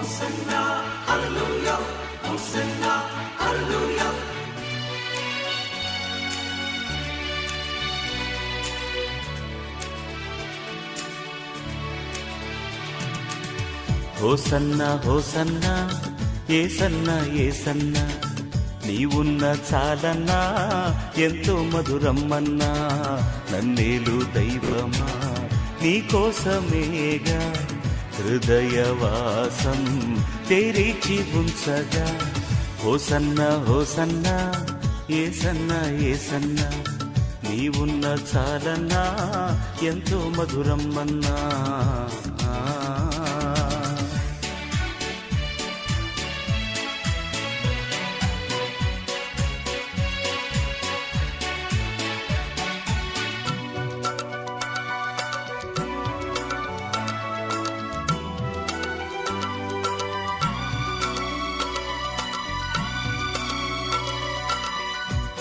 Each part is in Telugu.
hosanna hallelujah hosanna hallelujah hosanna hosanna ఏసన్నా ఏసన్నా నీవున్న చాలన్నా ఎంతో మధురమ్మన్నా నన్నేలు దైవమా నీకోసమేగా హృదయవాసం తెరిచి ఉంచగా హోసన్నా హోసన్నా ఏసన్నా ఏసన్నా నీవున్న చాలన్నా ఎంతో మధురమ్మన్నా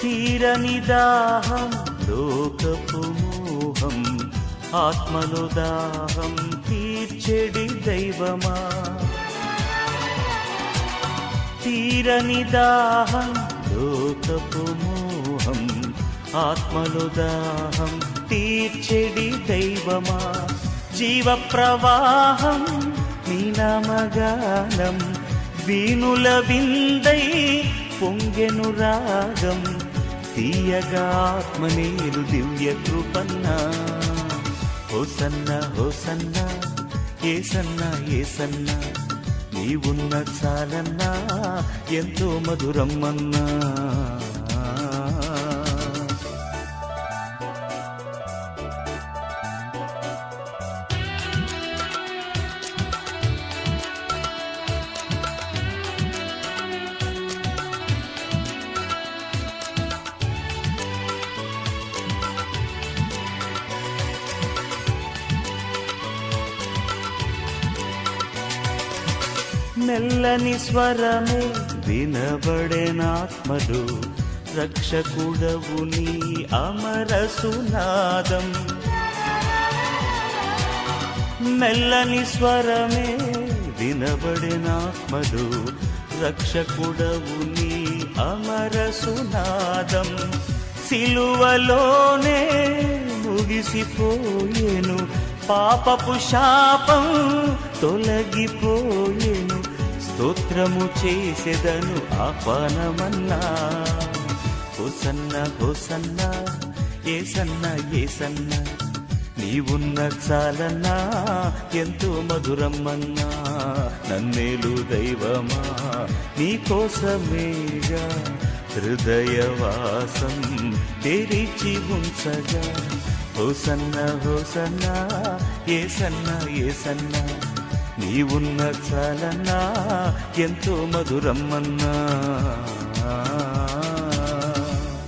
తీరని దాహం లోకపు మోహం ఆత్మలో దాహం తీర్చెడి దైవమా తీరని దాహం లోకపు మోహం ఆత్మలో దాహం తీర్చెడి దైవమా జీవ ప్రవాహం నీ నామగానం వీణుల విందై పొంగెను రాగం తీయగా ఆత్మనేలు దివ్య కృపన్నా హోసన్నా హోసన్నా ఏసన్నా ఏసన్నా నీవున్న చాలన్నా ఎంతో మధురమ్మన్నా మెల్లని స్వరమే వినబడేనాత్మలు రక్షకుడవు నీ అమర సునాదం మెల్లని స్వరమే వినబడేనాత్మలు రక్షకుడవు నీ అమర సునాదం సిలువలోనే ముగిసిపోయేను పాపపు శాపం తొలగిపోయేను స్తోత్రము చేసెదను ఆహ్వానమన్నా హోసన్నా హోసన్నా ఏసన్నా ఏసన్నా నీవున్న చాలన్నా ఎంతో మధురమ్మన్నా నన్నేలు దైవమా నీకోసమేగా హృదయవాసం తెరిచి ఉంచగా హోసన్నా హోసన్నా ఏసన్నా ఏసన్నా నీవున్న చాలన్నా ఎంతో మధురమ్మన్నా